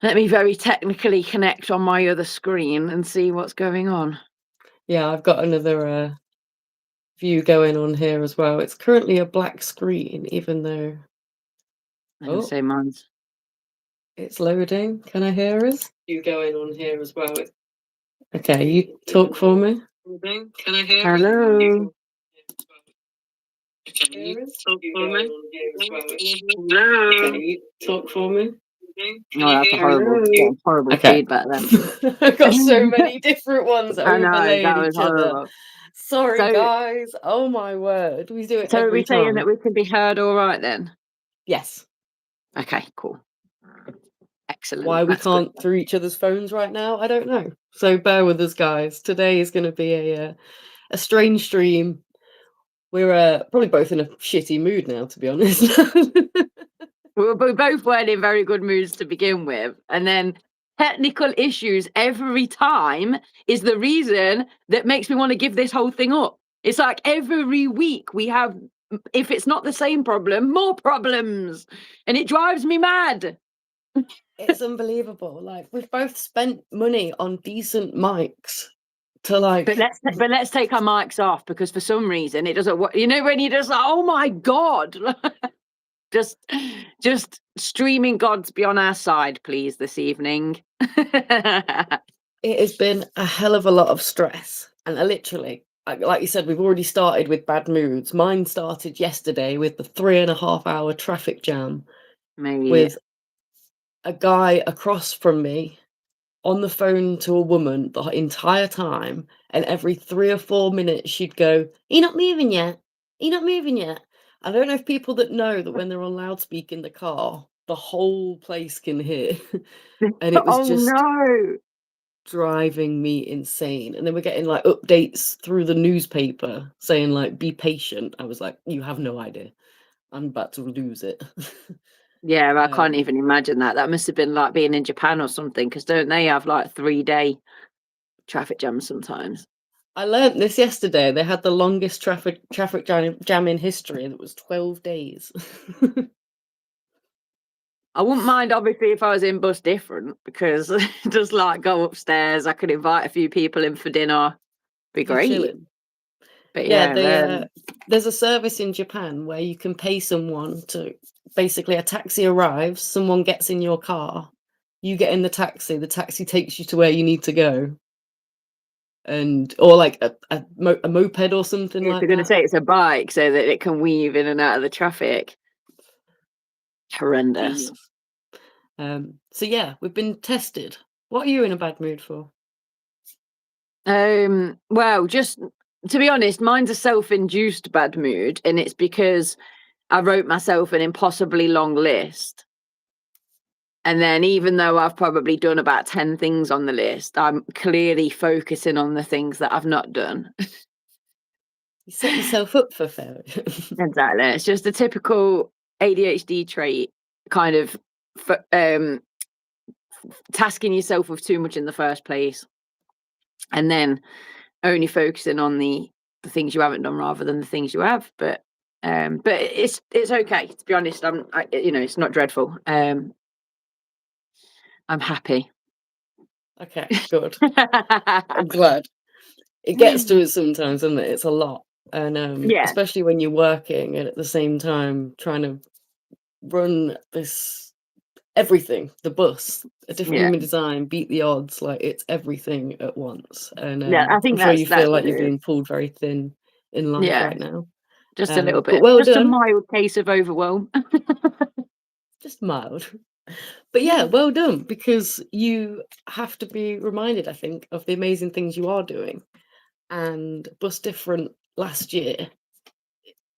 Let me very technically connect on my other screen and see what's going on. Yeah, I've got another view going on here as well. It's currently a black screen, even though... Oh, say mine's... It's loading. Can I hear us? You going on here as well? Okay, you talk for me. Can I hear Hello. Okay, you talk for me. Hello. Okay, you talk for me. Oh, that's a horrible feedback then. I've got so many different ones I know, overlaying that was each other. horrible. Sorry, So- guys. Oh my word, we do it So are every we saying time. that we can be heard all right then? Yes. Okay, cool. Excellent. Why we That's can't good. through each other's phones right now, I don't know. So bear with us, guys. Today is going to be a strange stream. We're probably both in a shitty mood now, to be honest. We both weren't in very good moods to begin with, and then technical issues every time is the reason that makes me want to give this whole thing up. It's like every week we have, if it's not the same problem, more problems, and it drives me mad. It's unbelievable. Like, we've both spent money on decent mics to like... But let's take our mics off, because for some reason it doesn't work. You know, when you just like, oh my God. Just streaming gods be on our side, please, this evening. It has been a hell of a lot of stress. And literally, like you said, we've already started with bad moods. Mine started yesterday with the 3.5 hour traffic jam. Maybe. With a guy across from me on the phone to a woman the entire time. And every 3 or 4 minutes, she'd go, "You're not moving yet? You're not moving yet?" I don't know if people that know that when they're on loudspeaker in the car, the whole place can hear. And it was just driving me insane. And then we're getting like updates through the newspaper saying like, be patient. I was like, you have no idea. I'm about to lose it. Yeah, I can't even imagine that. That must have been like being in Japan or something, because don't they have like 3-day traffic jams sometimes? I learnt this yesterday. They had the longest traffic jam in history, and it was 12 days. I wouldn't mind, obviously, if I was in Bus Different, because just like go upstairs, I could invite a few people in for dinner. Be great. Chilling. But yeah, there's a service in Japan where you can pay someone to... basically, a taxi arrives, someone gets in your car, you get in the taxi takes you to where you need to go. And or like a moped or something like that. They're going to say it's a bike so that it can weave in and out of the traffic. Horrendous. So yeah, we've been tested. What are you in a bad mood for? Well, just to be honest, mine's a self-induced bad mood, and it's because I wrote myself an impossibly long list. And then even though I've probably done about 10 things on the list, I'm clearly focusing on the things that I've not done. You set yourself up for failure. Exactly. It's just a typical ADHD trait, kind of tasking yourself with too much in the first place, and then only focusing on the things you haven't done rather than the things you have. But it's okay, to be honest. It's not dreadful. I'm happy. Okay, good. I'm glad. It gets to us sometimes, doesn't it? It's a lot. And especially when you're working and at the same time trying to run this everything, the bus, a different human design, beat the odds, like it's everything at once. And I think I'm sure you feel like you're being pulled very thin in life right now. Just a little bit. But well just done. A mild case of overwhelm. Just mild. But yeah, well done, because you have to be reminded, I think, of the amazing things you are doing. And Bus Different last year,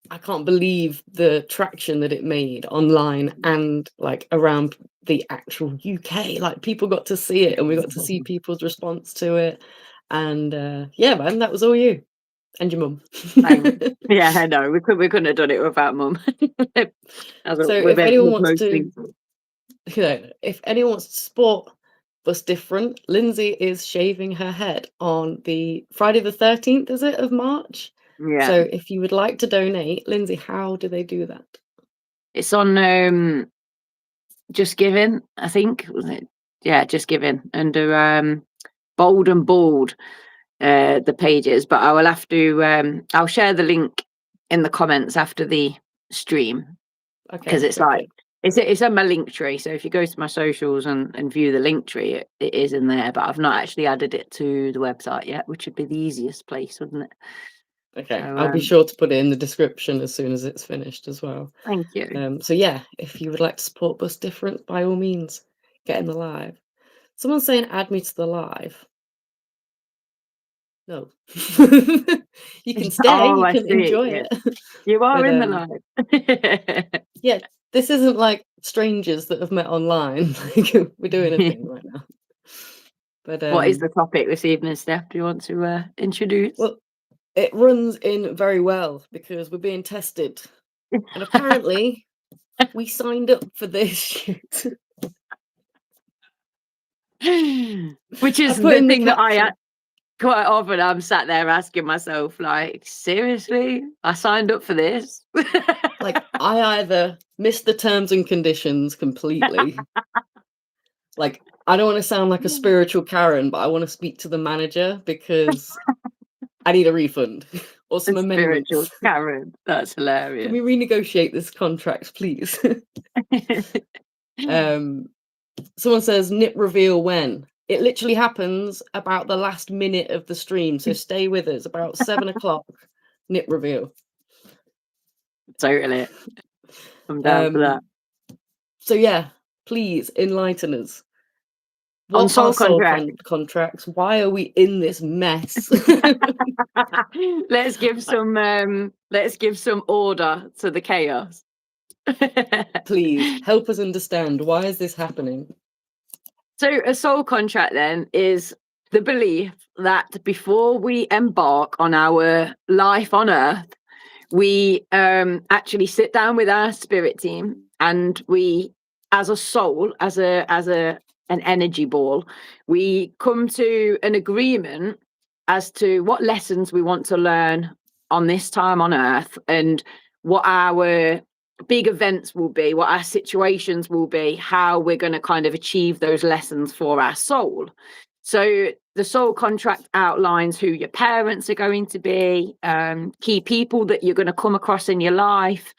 I can't believe the traction that it made online and like around the actual UK. Like, people got to see it and we got to see people's response to it. And yeah, man, that was all you and your mum. Yeah, I know. We couldn't have done it without mum. So if anyone wants to, if anyone wants to support Bus Different, Lindzi is shaving her head on the Friday the 13th, is it, of March? Yeah. So if you would like to donate, Lindzi, how do they do that? It's on Just Giving, I think. Was it just giving under bold and bald the pages, but I will have to I'll share the link in the comments after the stream, because Okay, it's wicked. it's on my link tree. So if you go to my socials and view the link tree, it is in there, but I've not actually added it to the website yet, which would be the easiest place, wouldn't it? Okay, So, I'll be sure to put it in the description as soon as it's finished as well. thank you. So yeah, if you would like to support Bus Different, by all means, get in the live. Someone's saying add me to the live. No. You can stay, Oh, you I can see. enjoy Yeah. it. You are But, in the live. Yeah, this isn't like strangers that have met online. Like, we're doing a thing right now. But What is the topic this evening, Steph? Do you want to introduce? well, it runs in very well because we're being tested. And apparently we signed up for this shoot. Which I is put the in the thing that caption. quite often I'm sat there asking myself, like, seriously? I signed up for this? Like, I either missed the terms and conditions completely. Like, I don't want to sound like a spiritual Karen, but I want to speak to the manager because I need a refund or some amendments. Spiritual Karen. That's Can hilarious. we renegotiate this contract, please? Someone says nip reveal when. It literally happens about the last minute of the stream, so stay with us. About 7 o'clock, nip reveal. Totally. I'm down for that. So yeah, please enlighten us. On What soul are soul contract. contracts? Why are we in this mess? Let's give some order to the chaos. Please help us understand, why is this happening? So a soul contract then is the belief that before we embark on our life on earth, we actually sit down with our spirit team, and we, as a soul, as an energy ball, we come to an agreement as to what lessons we want to learn on this time on earth, and what our big events will be, what our situations will be, how we're going to kind of achieve those lessons for our soul. So the soul contract outlines who your parents are going to be, key people that you're going to come across in your life,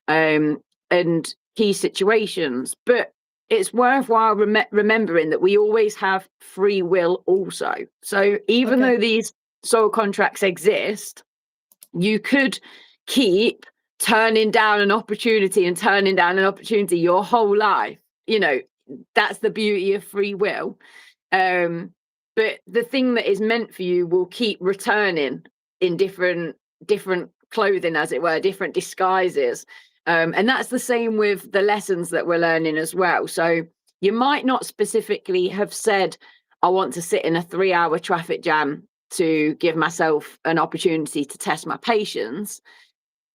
and key situations. But it's worthwhile remembering that we always have free will also. So even though these soul contracts exist, you could keep turning down an opportunity and turning down an opportunity your whole life. You know, that's the beauty of free will. But the thing that is meant for you will keep returning in different clothing, as it were, different disguises. And that's the same with the lessons that we're learning as well. So you might not specifically have said, I want to sit in a 3-hour traffic jam to give myself an opportunity to test my patience,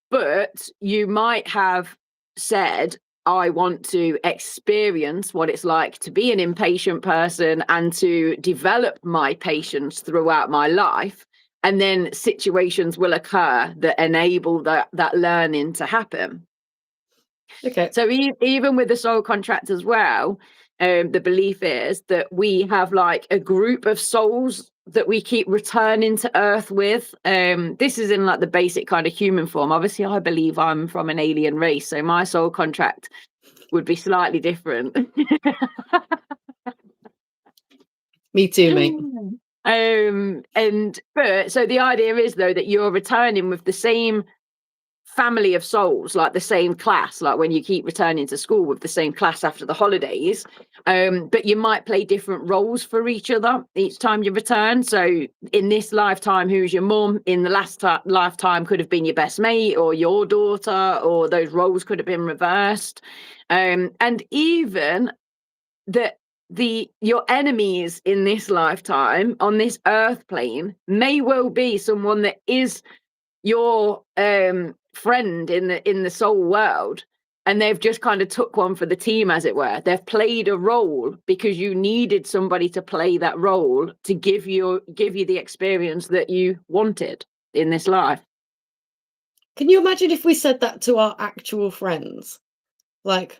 but you might have said, I want to experience what it's like to be an impatient person and to develop my patience throughout my life. And then situations will occur that enable that learning to happen. Okay. So even with the soul contract as well, the belief is that we have like a group of souls that we keep returning to earth with. This is in like the basic kind of human form. Obviously, I believe I'm from an alien race, so my soul contract would be slightly different. Me too, mate. But so the idea is though that you're returning with the same family of souls, like the same class, like when you keep returning to school with the same class after the holidays, but you might play different roles for each other each time you return. So in this lifetime, who's your mum? In the last lifetime could have been your best mate or your daughter, or those roles could have been reversed. And even that your enemies in this lifetime on this earth plane may well be someone that is your friend in the soul world, and they've just kind of took one for the team, as it were. They've played a role because you needed somebody to play that role to give you the experience that you wanted in this life. Can you imagine if we said that to our actual friends? Like,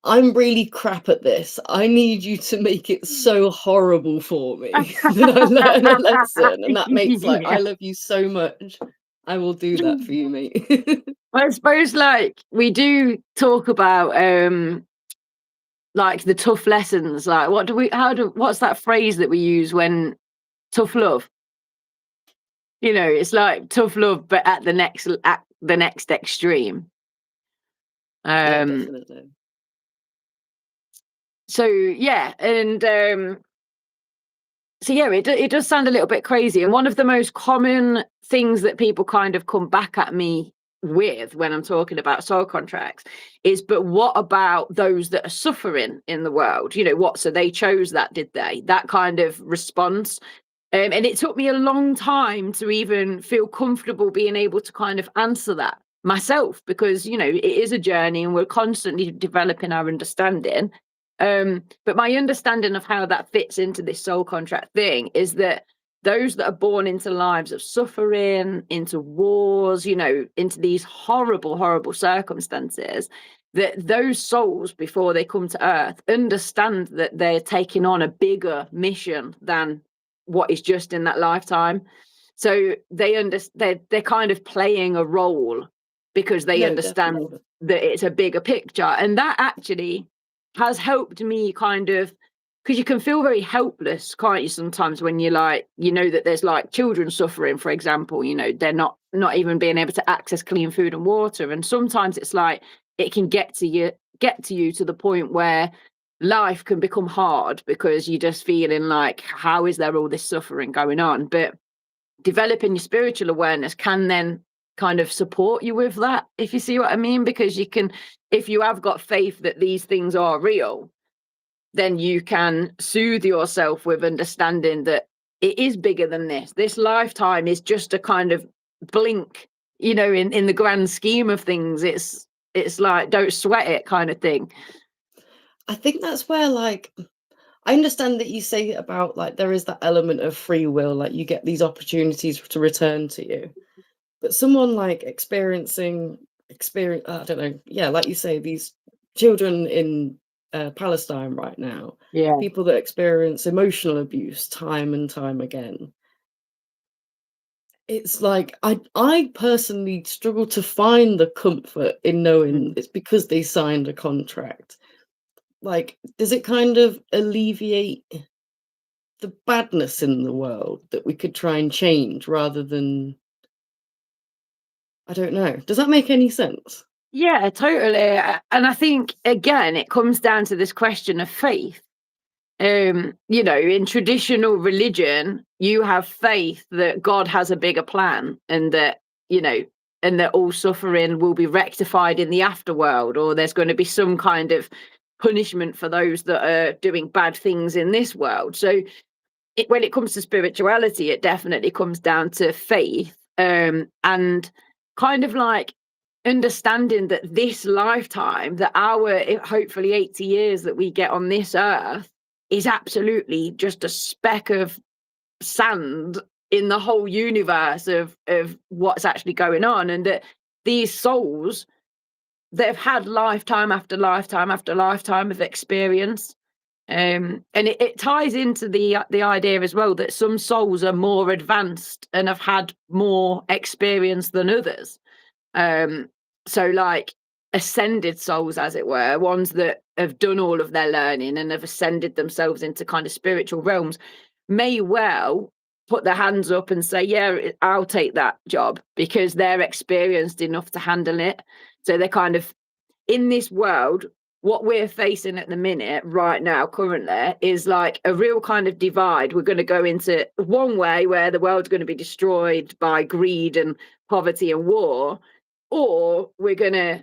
I'm really crap at this. I need you to make it so horrible for me that I learn a lesson. And that makes like, I Yeah. love you so much. I will do that for you, mate. I suppose like we do talk about like the tough lessons. Like what's that phrase that we use when tough love? You know, it's like tough love, but at the next extreme. Yeah, Um definitely. so yeah, and so yeah, it does sound a little bit crazy. And one of the most common things that people kind of come back at me with when I'm talking about soul contracts is, but what about those that are suffering in the world? You know, what? So they chose that, did they? That kind of response. And it took me a long time to even feel comfortable being able to kind of answer that myself, because, you know, it is a journey and we're constantly developing our understanding. But my understanding of how that fits into this soul contract thing is that those that are born into lives of suffering, into wars, you know, into these horrible, horrible circumstances, that those souls, before they come to earth, understand that they're taking on a bigger mission than what is just in that lifetime. So they're kind of playing a role because they No, understand definitely. that it's a bigger picture. And that actually has helped me kind of, because you can feel very helpless, can't you, sometimes when you're like, you know, that there's like children suffering, for example, you know, they're not even being able to access clean food and water. And sometimes it's like it can get to you to the point where life can become hard because you're just feeling like, how is there all this suffering going on? But developing your spiritual awareness can then kind of support you with that, if you see what I mean, because you can, if you have got faith that these things are real, then you can soothe yourself with understanding that it is bigger than this lifetime is just a kind of blink, you know, in the grand scheme of things. It's like, don't sweat it kind of thing. I think that's where, like, I understand that you say about like there is that element of free will, like you get these opportunities to return to you. But someone like experience, I don't know, yeah, like you say, these children in Palestine right now, Yeah. people that experience emotional abuse time and time again. It's like I personally struggle to find the comfort in knowing it's because they signed a contract. Like, does it kind of alleviate the badness in the world that we could try and change rather than, I don't know. Does that make any sense? Yeah, totally. And I think again, it comes down to this question of faith. You know, in traditional religion, you have faith that God has a bigger plan and that, you know, and that all suffering will be rectified in the afterworld, or there's going to be some kind of punishment for those that are doing bad things in this world. So when it comes to spirituality, it definitely comes down to faith, and kind of like understanding that this lifetime, that our hopefully 80 years that we get on this earth, is absolutely just a speck of sand in the whole universe of what's actually going on, and that these souls, they've had lifetime after lifetime after lifetime of experience. And it ties into the idea as well that some souls are more advanced and have had more experience than others. So like ascended souls, as it were, ones that have done all of their learning and have ascended themselves into kind of spiritual realms, may well put their hands up and say, yeah, I'll take that job, because they're experienced enough to handle it. So they're kind of, in this world, what we're facing at the minute, right now, currently, is like a real kind of divide. We're going to go into one way where the world's going to be destroyed by greed and poverty and war, or we're going to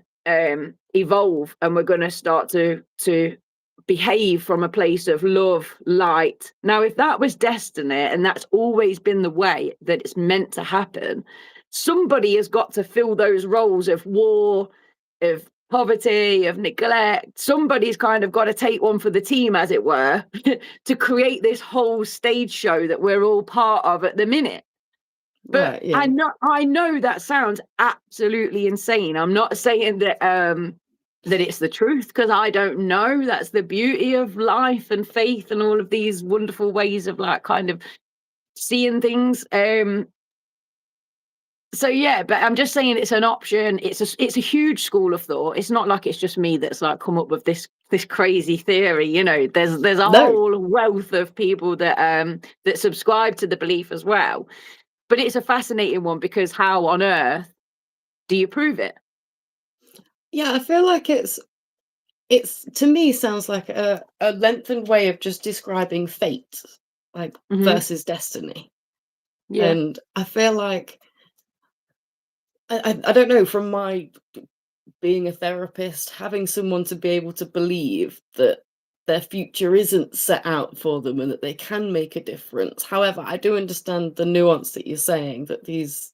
evolve and we're going to start to behave from a place of love, light. Now, if that was destiny and that's always been the way that it's meant to happen, somebody has got to fill those roles of war, of poverty, of neglect. Somebody's kind of got to take one for the team, as it were, to create this whole stage show that we're all part of at the minute. But Right, yeah. I know that sounds absolutely insane. I'm not saying that that it's the truth, because I don't know. That's the beauty of life and faith and all of these wonderful ways of like kind of seeing things. So yeah, but I'm just saying it's an option. It's a huge school of thought. It's not like it's just me that's like come up with this crazy theory. You know, there's a No. whole wealth of people that subscribe to the belief as well. But it's a fascinating one, because how on earth do you prove it? Yeah, I feel like it's to me sounds like a lengthened way of just describing fate, like Hmm. versus destiny. Yeah. And I feel like I don't know, from my being a therapist, having someone to be able to believe that their future isn't set out for them and that they can make a difference. However, I do understand the nuance that you're saying, that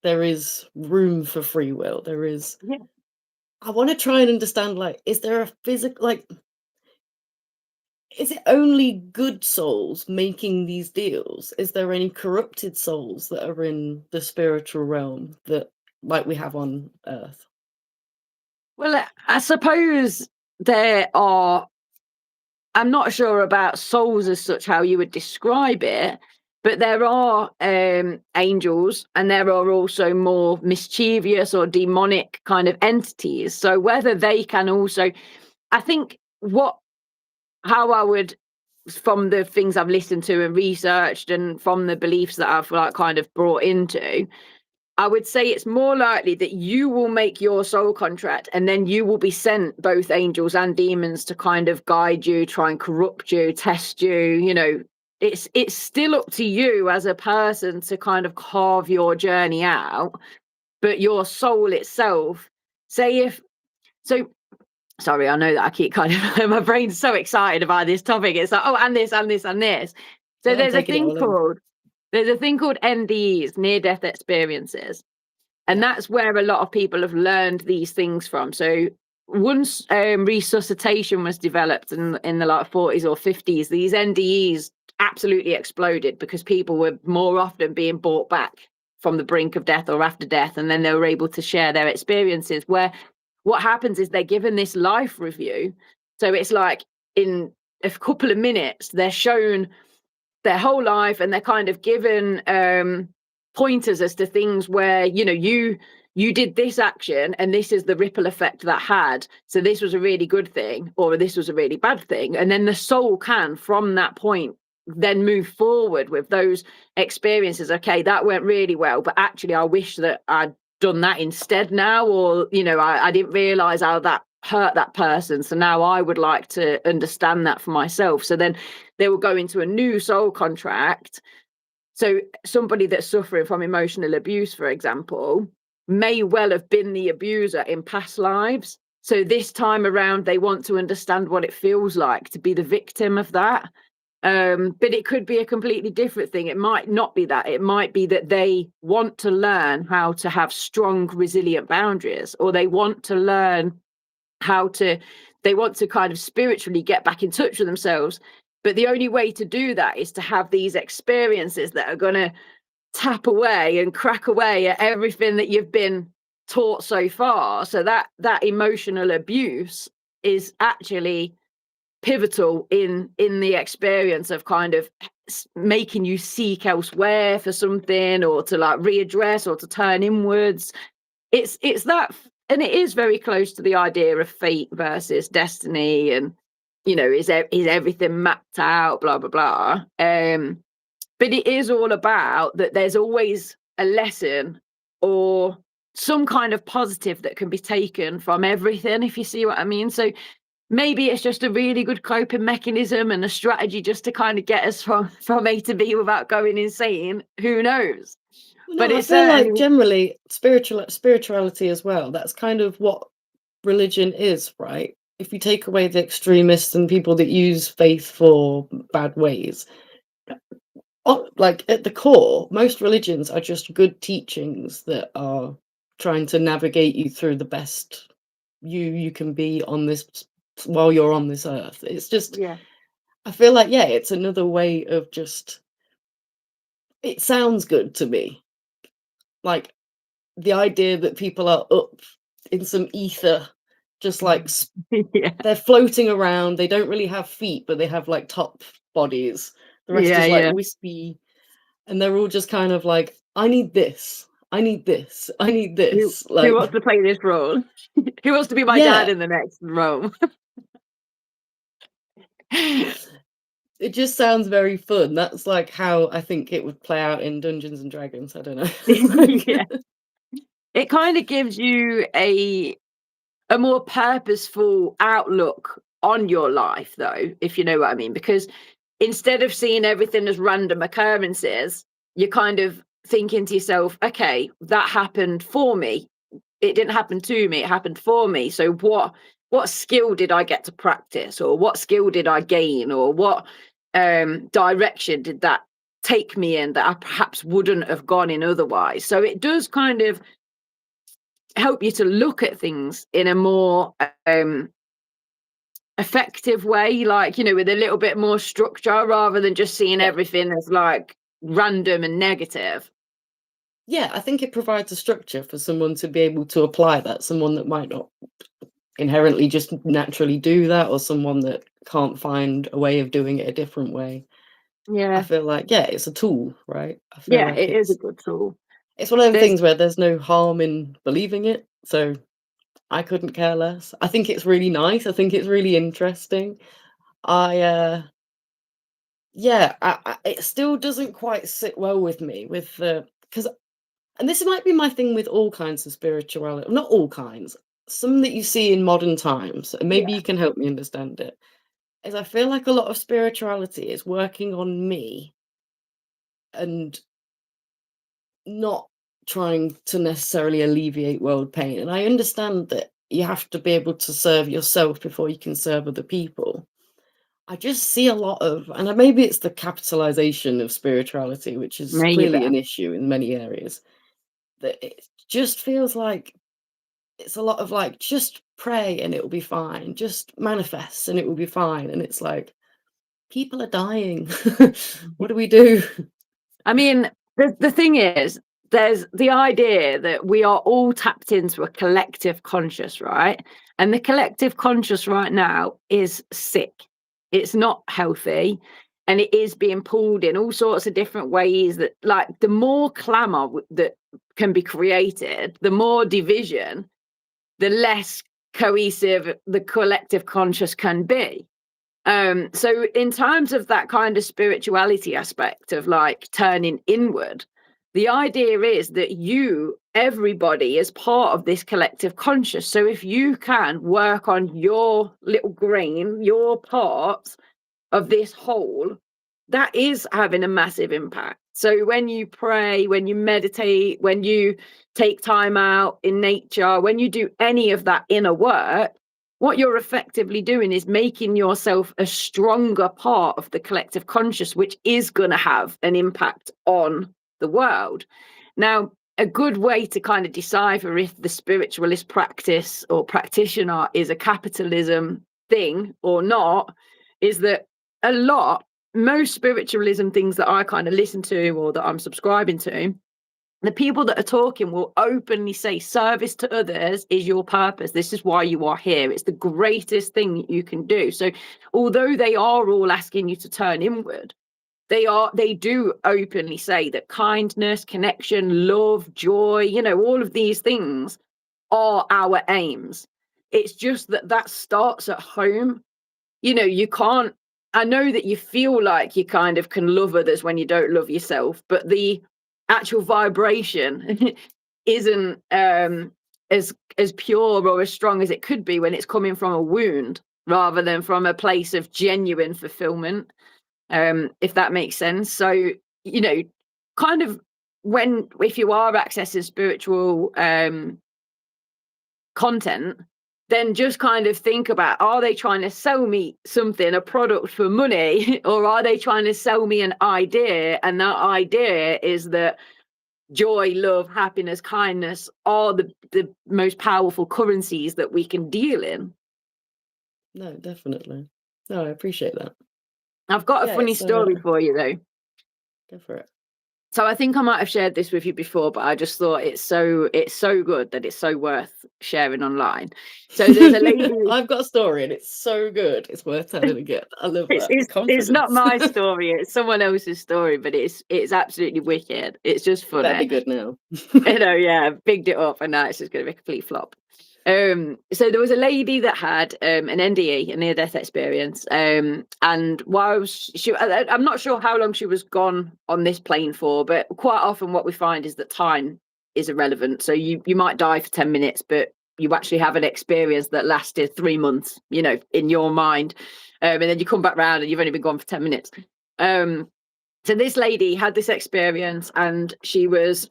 there is room for free will. There is. Yeah. I want to try and understand, like, is there a physical, like, is it only good souls making these deals? Is there any corrupted souls that are in the spiritual realm that, like, we have on Earth? Well, I suppose there are. I'm not sure about souls as such, how you would describe it, but there are angels, and there are also more mischievous or demonic kind of entities. So whether they can also, I think how I would, from the things I've listened to and researched, and from the beliefs that I've like kind of brought into, I would say it's more likely that you will make your soul contract, and then you will be sent both angels and demons to kind of guide you, try and corrupt you, test you. You know, it's still up to you as a person to kind of carve your journey out, but your soul itself, say if so. Sorry, I know that I keep kind of my brain's so excited about this topic. It's like, oh, and this, and this, and this. So No, I'm taking it all in. there's a thing called NDEs, near death experiences. And Yeah. that's where a lot of people have learned these things from. So once resuscitation was developed in the like 40s or 50s, these NDEs absolutely exploded, because people were more often being brought back from the brink of death or after death, and then they were able to share their experiences. Where what happens is they're given this life review. So it's like in a couple of minutes, they're shown their whole life, and they're kind of given pointers as to things where, you know, you did this action and this is the ripple effect that had, so this was a really good thing or this was a really bad thing, and then the soul can from that point then move forward with those experiences. Okay, that went really well, but actually I wish that I'd done that instead now, or you know, I didn't realize how that hurt that person, so now I would like to understand that for myself. So then they will go into a new soul contract. So somebody that's suffering from emotional abuse, for example, may well have been the abuser in past lives. So this time around, they want to understand what it feels like to be the victim of that. But it could be a completely different thing. It might not be that. It might be that they want to learn how to have strong, resilient boundaries, or they want to learn how to, they want to kind of spiritually get back in touch with themselves. But the only way to do that is to have these experiences that are going to tap away and crack away at everything that you've been taught so far. So that emotional abuse is actually pivotal in the experience of kind of making you seek elsewhere for something, or to like readdress, or to turn inwards. It's that, and it is very close to the idea of fate versus destiny, and you know, is everything mapped out, blah blah blah. But it is all about that there's always a lesson or some kind of positive that can be taken from everything, if you see what I mean. So maybe it's just a really good coping mechanism and a strategy just to kind of get us from A to B without going insane. Who knows? Well, But no, I it's feel like certainly, generally spirituality as well. That's kind of what religion is, right? If you take away the extremists and people that use faith for bad ways, like at the core, most religions are just good teachings that are trying to navigate you through the best you can be on this while you're on this earth. It's just, yeah. I feel like, yeah, it's another way of just, it sounds good to me. Like the idea that people are up in some ether just like Yeah. they're floating around. They don't really have feet, but they have like top bodies. The rest is like Yeah. wispy, and they're all just kind of like, I need this, I need this, I need Who this. who wants Like, to play this role? Who wants to be my dad yeah, in the next Rome? it just sounds very fun. That's like how I think it would play out in Dungeons and Dragons. I don't know. Yeah. It kind of gives you a more purposeful outlook on your life, though, if you know what I mean, because instead of seeing everything as random occurrences, you're kind of thinking to yourself, okay, that happened for me. It didn't happen to me, it happened for me. So what skill did I get to practice, or what skill did I gain, or what direction did that take me in that I perhaps wouldn't have gone in otherwise? So it does kind of help you to look at things in a more effective way, like, with a little bit more structure rather than just seeing Yeah. everything as like random and negative. Yeah, I think it provides a structure for someone to be able to apply that, someone that might not inherently just naturally do that, or someone that can't find a way of doing it a different way. I Yeah. feel like, yeah, it's a tool, right? I feel Yeah, like it is a good tool. it's one of them There's things where there's no harm in believing it. So I couldn't care less. I think it's really nice. I think it's really interesting. Yeah, it still doesn't quite sit well with me with the because, and this might be my thing with all kinds of spirituality, not all kinds, some that you see in modern times, and maybe Yeah. you can help me understand it. Is I feel like a lot of spirituality is working on me and not trying to necessarily alleviate world pain. And I understand that you have to be able to serve yourself before you can serve other people. I just see a lot of, and maybe it's the capitalization of spirituality, which is Maybe. clearly an issue in many areas, that it just feels like it's a lot of like, just pray and it will be fine, just manifest and it will be fine. And it's like, people are dying. What do we do? I mean, the thing is, there's the idea that we are all tapped into a collective conscious, right? And the collective conscious right now is sick. It's not healthy. And it is being pulled in all sorts of different ways that, like, the more clamor that can be created, the more division, the less cohesive the collective conscious can be. So in terms of that kind of spirituality aspect of like turning inward, the idea is that everybody is part of this collective conscious. So if you can work on your little grain, your part of this whole, that is having a massive impact. So when you pray, when you meditate, when you take time out in nature, when you do any of that inner work, what you're effectively doing is making yourself a stronger part of the collective conscious, which is going to have an impact on the world. Now, a good way to kind of decipher if the spiritualist practice or practitioner is a capitalism thing or not is that most spiritualism things that I kind of listen to or that I'm subscribing to, the people that are talking will openly say service to others is your purpose. This is why you are here. It's the greatest thing that you can do. So although they are all asking you to turn inward, they do openly say that kindness, connection, love, joy, all of these things are our aims. It's just that starts at home. You can't, I know that you feel like you kind of can love others when you don't love yourself, but the actual vibration isn't as pure or as strong as it could be when it's coming from a wound rather than from a place of genuine fulfillment, if that makes sense. So, kind of if you are accessing spiritual content, then just kind of think about, are they trying to sell me something, a product for money, or are they trying to sell me an idea? And that idea is that joy, love, happiness, kindness are the most powerful currencies that we can deal in. No, definitely. No, I appreciate that. I've got a Yeah, funny it's story for you, though. go for it. So I think I might have shared this with you before, but I just thought it's so good that it's so worth sharing online. So there's a lady. I've got a story and it's so good. It's worth telling again. I love that. It's not Confidence. my story, it's someone else's story, but it's absolutely wicked. It's just funny. That'd be good now. Yeah, bigged it up, and now it's just going to be a complete flop. So there was a lady that had an NDE, a near-death experience, and whilst I'm not sure how long she was gone on this plane for, but quite often what we find is that time is irrelevant. So you might die for 10 minutes, but you actually have an experience that lasted 3 months, in your mind, and then you come back round and you've only been gone for 10 minutes. So this lady had this experience, and she was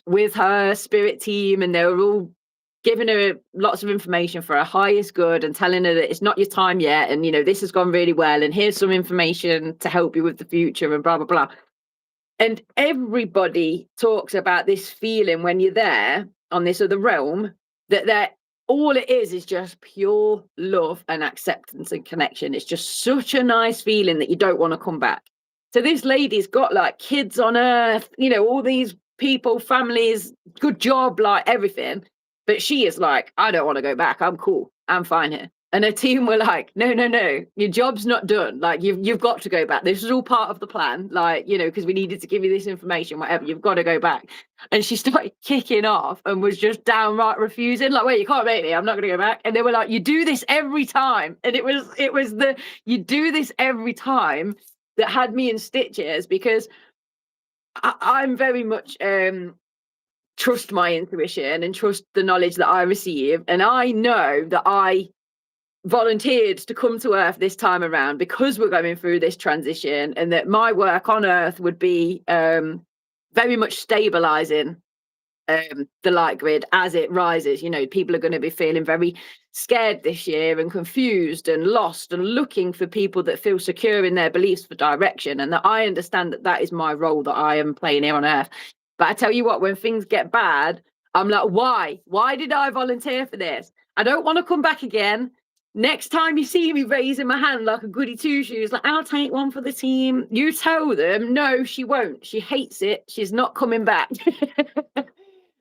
with her spirit team, and they were all giving her lots of information for her highest good and telling her that it's not your time yet, and this has gone really well, and here's some information to help you with the future, and blah blah blah. And everybody talks about this feeling when you're there on this other realm, that all it is just pure love and acceptance and connection. It's just such a nice feeling that you don't want to come back. So this lady's got like kids on earth, all these people, families, good job, like everything. But she is like, I don't want to go back. I'm cool. I'm fine here. And her team were like, no, your job's not done. Like, you've got to go back. This is all part of the plan. Like, because we needed to give you this information, whatever. You've got to go back. And she started kicking off and was just downright refusing. Like, wait, you can't make me. I'm not going to go back. And they were like, you do this every time. And it was the you do this every time that had me in stitches, because I'm very much trust my intuition and trust the knowledge that I receive. And I know that I volunteered to come to Earth this time around because we're going through this transition, and that my work on Earth would be very much stabilizing the light grid as it rises. People are going to be feeling very scared this year and confused and lost and looking for people that feel secure in their beliefs for direction, and that I understand that is my role that I am playing here on Earth. But I tell you what, when things get bad, I'm like, why did I volunteer for this? I don't want to come back again. Next time you see me raising my hand like a goody two-shoes, like, I'll take one for the team, you tell them, no, she won't. She hates it. She's not coming back.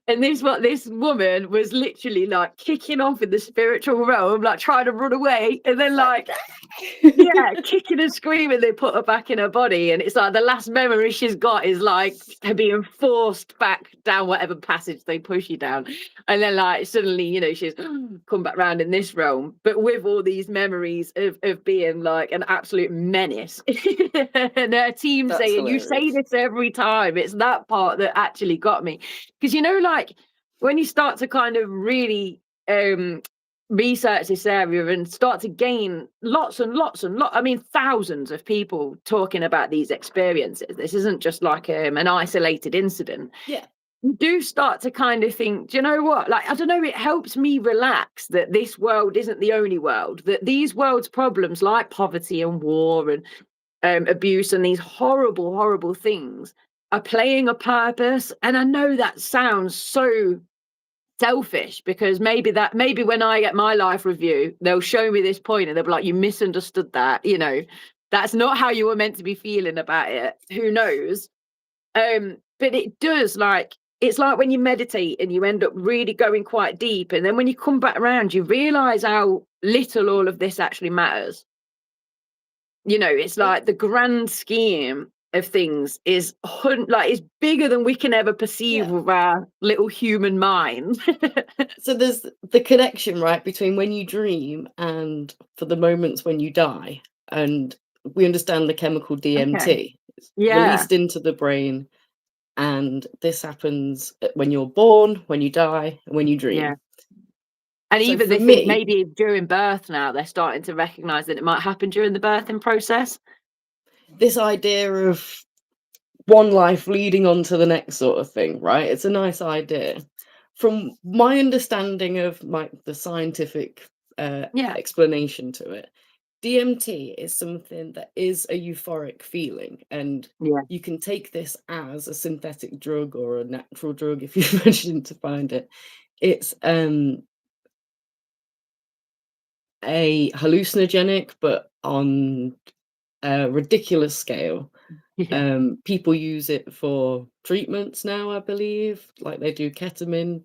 And this woman was literally like kicking off in the spiritual realm, like trying to run away, and then like kicking and screaming. They put her back in her body, and it's like the last memory she's got is like her being forced back down whatever passage they push you down, and then like suddenly she's come back round in this realm, but with all these memories of being like an absolute menace. And her team That's saying, hilarious. you say this every time. It's that part that actually got me, because like when you start to kind of really research this area and start to gain lots and lots and thousands of people talking about these experiences, this isn't just like an isolated incident. Yeah, you do start to kind of think, do you know what, like, I don't know, it helps me relax that this world isn't the only world, that these world's problems like poverty and war and abuse and these horrible things are playing a purpose. And I know that sounds so selfish, because maybe when I get my life review, they'll show me this point and they'll be like, you misunderstood that, that's not how you were meant to be feeling about it. Who knows? But it does, like, it's like when you meditate and you end up really going quite deep, and then when you come back around, you realize how little all of this actually matters. It's like the grand scheme of things is bigger than we can ever perceive with our little human mind. So there's the connection, right, between when you dream and for the moments when you die. And we understand the chemical DMT. It's released into the brain, and this happens when you're born, when you die, and when you dream. And so even they think maybe during birth now, they're starting to recognize that it might happen during the birthing process. This idea of one life leading on to the next sort of thing, right? It's a nice idea. From my understanding of the scientific explanation to it, DMT is something that is a euphoric feeling, and you can take this as a synthetic drug or a natural drug if you imagine to find it. It's a hallucinogenic, but on a ridiculous scale. Yeah. People use it for treatments now, I believe, like they do ketamine.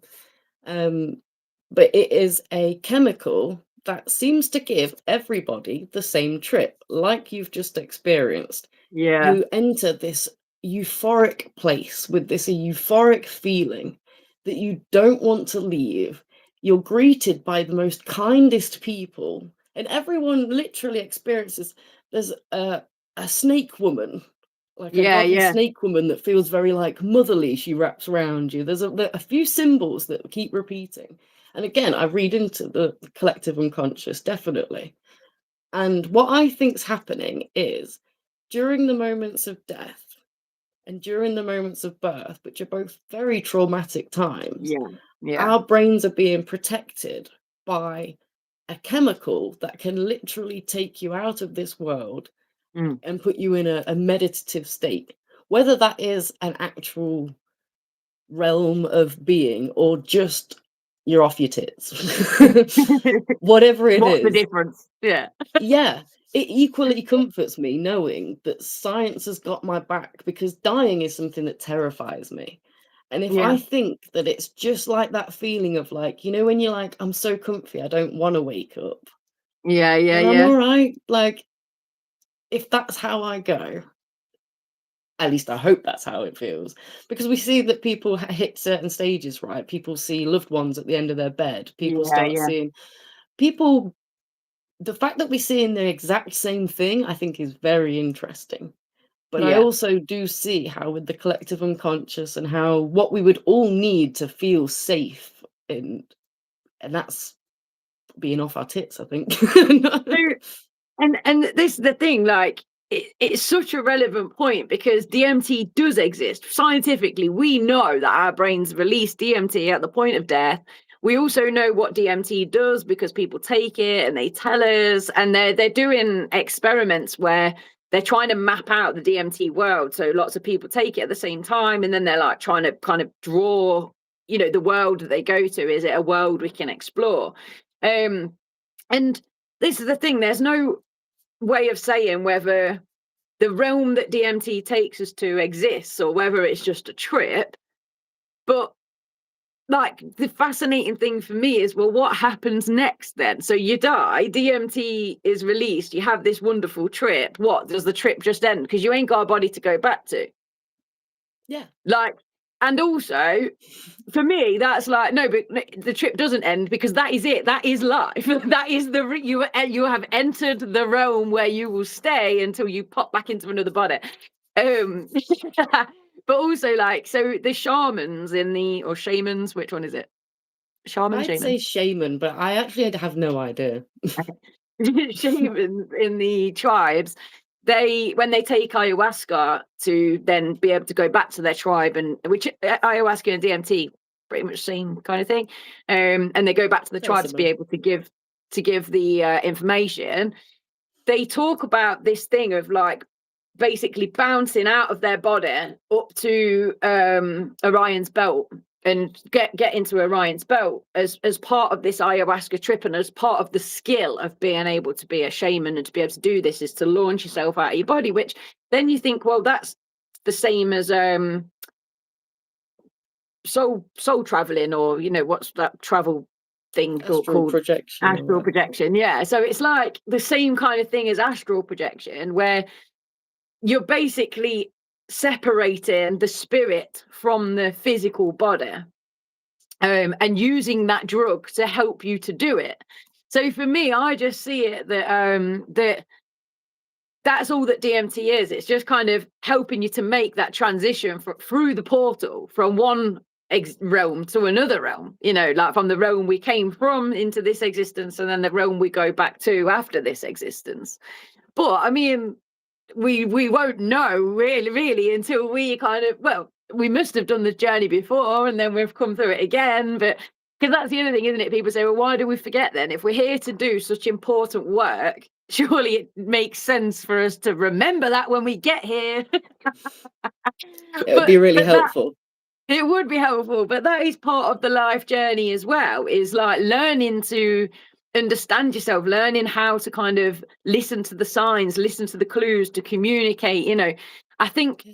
But it is a chemical that seems to give everybody the same trip, like you've just experienced. Yeah. You enter this euphoric place with this euphoric feeling that you don't want to leave. You're greeted by the most kindest people, and everyone literally experiences. There's a snake woman, like a Yeah. godly Yeah. snake woman that feels very like motherly. She wraps around you. There's a few symbols that keep repeating. And again, I read into the collective unconscious, definitely. And what I think's happening is during the moments of death and during the moments of birth, which are both very traumatic times, Yeah. Yeah. our brains are being protected by a chemical that can literally take you out of this world Mm. and put you in a meditative state. Whether that is an actual realm of being or just you're off your tits. Whatever it What's the is, difference? Yeah. yeah, it equally comforts me knowing that science has got my back, because dying is something that terrifies me. And if Yeah. I think that it's just like that feeling of like, you know, when you're like, I'm so comfy, I don't want to wake up, Yeah. Yeah. then I'm Yeah. all right. Like, if that's how I go, at least I hope that's how it feels, because we see that people hit certain stages, right? People see loved ones at the end of their bed. People Yeah. start Yeah. seeing people. The fact that we're seeing the exact same thing, I think, is very interesting. But I Yeah. also do see how, with the collective unconscious and how what we would all need to feel safe in, and that's being off our tits, I think. So, and this is the thing, like it's such a relevant point because DMT does exist scientifically. We know that our brains release DMT at the point of death. We also know what DMT does because people take it and they tell us, and they're doing experiments where they're trying to map out the DMT world. So lots of people take it at the same time, and then they're like trying to kind of draw, the world that they go to. Is it a world we can explore? And this is the thing, there's no way of saying whether the realm that DMT takes us to exists or whether it's just a trip. But like the fascinating thing for me is, well, what happens next then? So you die, DMT is released, you have this wonderful trip. What does the trip just end? Because you ain't got a body to go back to. Yeah. Like, and also for me, that's like, no, but the trip doesn't end because that is it. That is life. That is you have entered the realm where you will stay until you pop back into another body. But also, like, so the shamans or shamans, which one is it? I'd Shaman. say shaman, but I actually have no idea. Okay. Shamans in the tribes, when they take ayahuasca to then be able to go back to their tribe, and which ayahuasca and DMT pretty much same kind of thing, and they go back to the Very tribe to be similar. able to give the information. They talk about this thing of like basically bouncing out of their body up to Orion's belt and get into Orion's belt as part of this ayahuasca trip, and as part of the skill of being able to be a shaman and to be able to do this is to launch yourself out of your body. Which then you think, well, that's the same as soul traveling, or what's that travel thing Astral called projection or astral whatever. projection. Yeah, so it's like the same kind of thing as astral projection, where you're basically separating the spirit from the physical body, and using that drug to help you to do it. So for me, I just see it that that's all that DMT is. It's just kind of helping you to make that transition through the portal from one realm to another realm, like from the realm we came from into this existence, and then the realm we go back to after this existence. But I mean, we won't know really until we kind of, well, we must have done the journey before and then we've come through it again. But because that's the other thing, isn't it? People say, well, why do we forget then? If we're here to do such important work, surely it makes sense for us to remember that when we get here. It would be really but that helpful. it would be helpful, but that is part of the life journey as well, is like learning to understand yourself, learning how to kind of listen to the signs, listen to the clues, to communicate. I think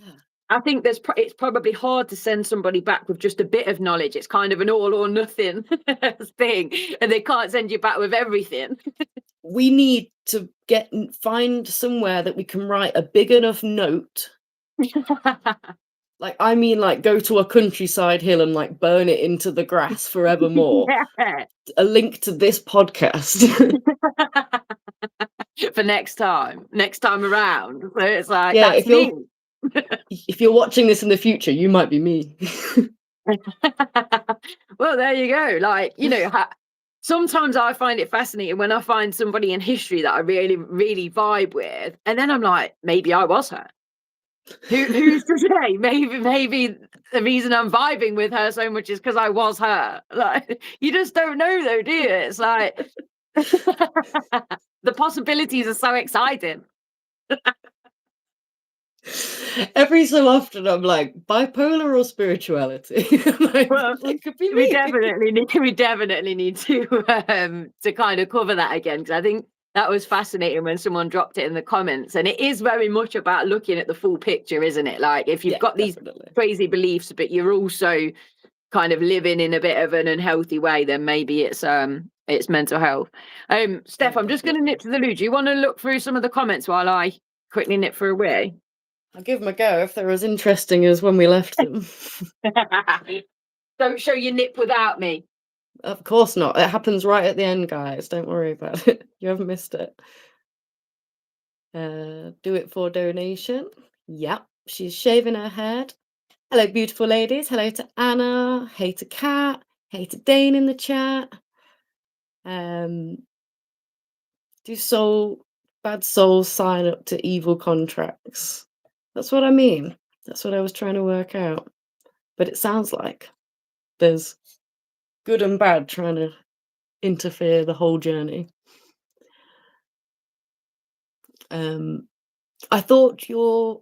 it's probably hard to send somebody back with just a bit of knowledge. It's kind of an all or nothing thing, and they can't send you back with everything. We need to find somewhere that we can write a big enough note. Like, I mean, like, go to a countryside hill and like burn it into the grass forevermore. Yeah. A link to this podcast. For next time around. So it's like, Yeah, that's me. If you're watching this in the future, you might be me. Well, there you go. Like, sometimes I find it fascinating when I find somebody in history that I really, really vibe with, and then I'm like, maybe I was her. Who's to say? Maybe the reason I'm vibing with her so much is because I was her. Like, you just don't know, though, do you? It's like the possibilities are so exciting. Every so often, I'm like, bipolar or spirituality? Like, Well, it could be me. we definitely need to kind of cover that again, because I think that was fascinating when someone dropped it in the comments, and it is very much about looking at the full picture, isn't it? Like, if you've got these crazy beliefs, but you're also kind of living in a bit of an unhealthy way, then maybe it's mental health. Steph, I'm just going to nip to the loo. Do you want to look through some of the comments while I quickly nip for a wee? I'll give them a go if they're as interesting as when we left them. Don't show your nip without me. Of course not. It happens right at the end, guys. Don't worry about it. You haven't missed it. Do it for donation. Yep, she's shaving her head. Hello, beautiful ladies. Hello to Anna. Hey to Kat. Hey to Dane in the chat. Do bad souls sign up to evil contracts? That's what I mean. That's what I was trying to work out. But it sounds like there's good and bad trying to interfere the whole journey. I thought you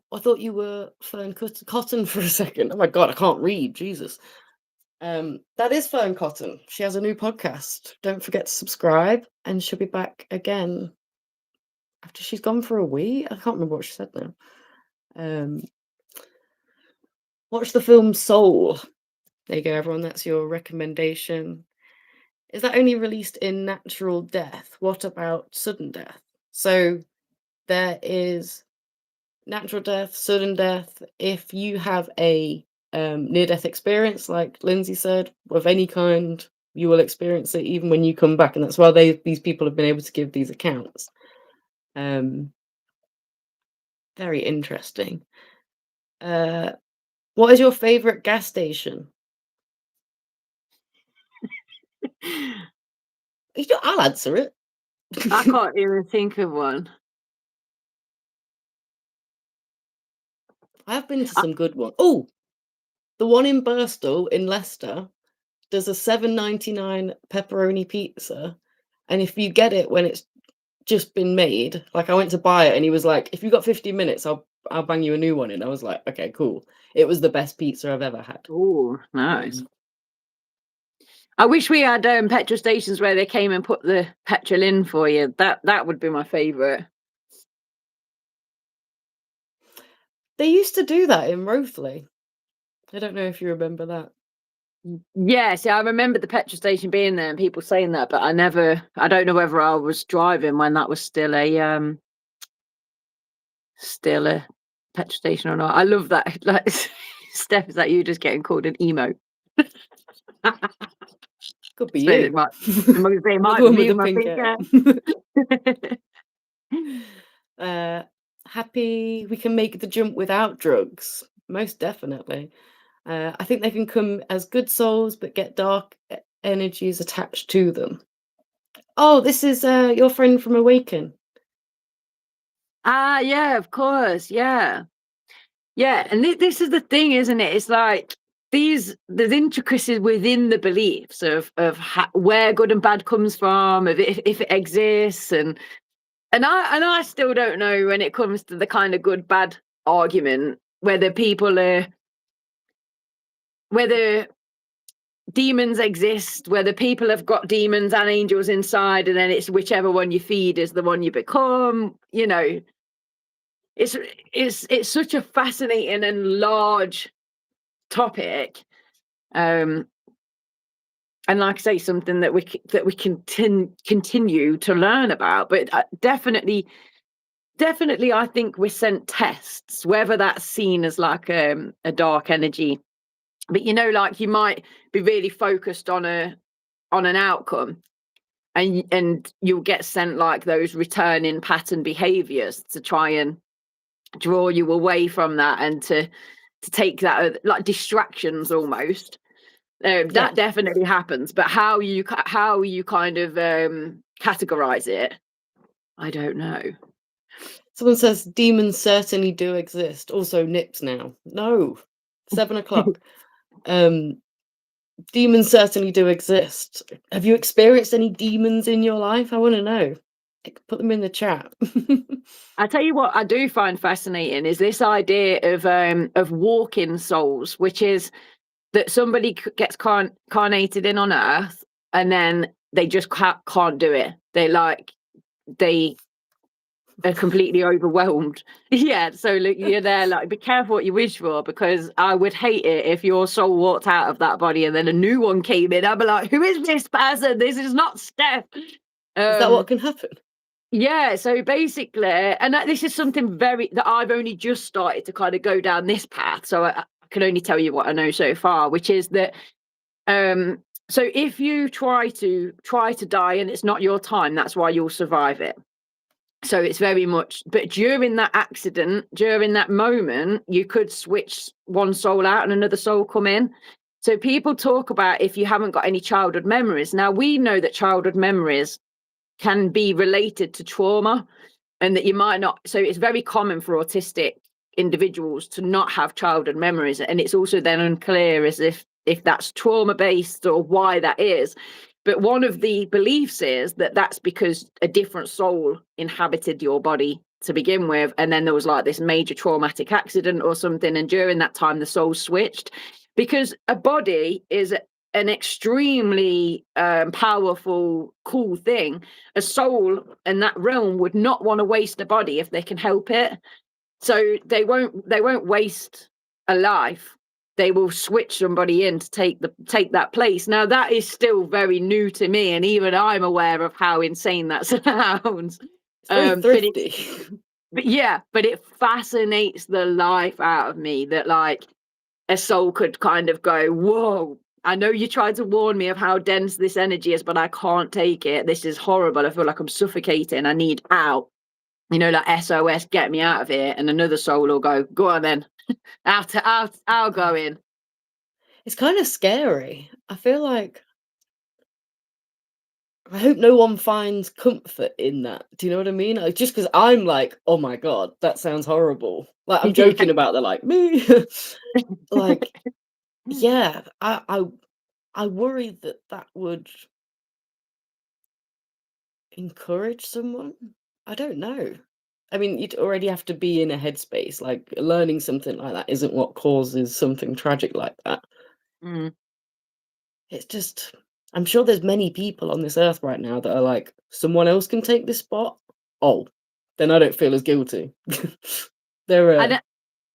were Fern Cotton for a second. Oh my god, I can't read. Jesus. That is Fern Cotton. She has a new podcast. Don't forget to subscribe, and she'll be back again after she's gone for a week. I can't remember what she said now. Watch the film Soul. There you go, everyone. That's your recommendation. Is that only released in natural death? What about sudden death? So there is natural death, sudden death. If you have a near-death experience, like Lindzi said, of any kind, you will experience it even when you come back, and that's why these people have been able to give these accounts. Very interesting. What is your favorite gas station? I'll answer it. I can't even think of one. I've been to some good ones. Oh, the one in Birstall in Leicester does a $7.99 pepperoni pizza, and if you get it when it's just been made, like I went to buy it and he was like, if you got 50 minutes, I'll bang you a new one in. I was like, okay, cool. It was the best pizza I've ever had. Oh, nice. I wish we had petrol stations where they came and put the petrol in for you. That would be my favourite. They used to do that in Rothley. I don't know if you remember that. Yeah, see, I remember the petrol station being there and people saying that, but I don't know whether I was driving when that was still a petrol station or not. I love that. Like, Steph, is that you just getting called an emo? Could be you. Might be me, happy we can make the jump without drugs. Most definitely. I think they can come as good souls but get dark energies attached to them. Oh, this is your friend from Awaken. Yeah, of course. Yeah. And this is the thing, isn't it? It's like there's intricacies within the beliefs of where good and bad comes from, of if it exists, and I still don't know when it comes to the kind of good bad argument whether demons exist, whether people have got demons and angels inside, and then it's whichever one you feed is the one you become. You know, it's such a fascinating and large topic, and like I say, something that we continue to learn about. But definitely, I think we're sent tests, whether that's seen as like a dark energy. But you know, like you might be really focused on an outcome, and you'll get sent like those returning pattern behaviors to try and draw you away from that, and to take that like distractions almost. That definitely happens, but how you kind of categorize it, I don't know. Someone says demons certainly do exist. Also nips now. No, 7:00. Demons certainly do exist. Have you experienced any demons in your life? I want to know. Put them in the chat. I tell you what I do find fascinating is this idea of walking souls, which is that somebody gets carnated in on Earth, and then they just can't do it. They are completely overwhelmed. Yeah, so look, you're there like, be careful what you wish for, because I would hate it if your soul walked out of that body and then a new one came in. I'd be like, who is this person? This is not Steph. Is that what can happen? Yeah, so basically, and this is something that I've only just started to kind of go down this path, so I can only tell you what I know so far, which is that so if you try to die and it's not your time, that's why you'll survive it. So it's very much, but during that accident, during that moment, you could switch one soul out and another soul come in. So people talk about if you haven't got any childhood memories. Now we know that childhood memories can be related to trauma, and that you might not. So it's very common for autistic individuals to not have childhood memories, and it's also then unclear as if that's trauma based or why that is. But one of the beliefs is that that's because a different soul inhabited your body to begin with, and then there was like this major traumatic accident or something, and during that time the soul switched. Because a body is an extremely powerful, cool thing. A soul in that realm would not want to waste a body if they can help it. So they won't waste a life. They will switch somebody in to take that place. Now that is still very new to me, and even I'm aware of how insane that sounds. It's very thrifty. But it fascinates the life out of me that like a soul could kind of go, whoa, I know you tried to warn me of how dense this energy is, but I can't take it. This is horrible. I feel like I'm suffocating. I need out. You know, like SOS, get me out of here. And another soul will go on then. I'll go in. It's kind of scary. I feel like I hope no one finds comfort in that. Do you know what I mean? Like, just because I'm like, oh my God, that sounds horrible. Like I'm joking about that, like me. Like, yeah, I worry that would encourage someone. I don't know. I mean, you'd already have to be in a headspace. Like learning something like that isn't what causes something tragic like that. It's just, I'm sure there's many people on this earth right now that are like, someone else can take this spot. Oh, then I don't feel as guilty. And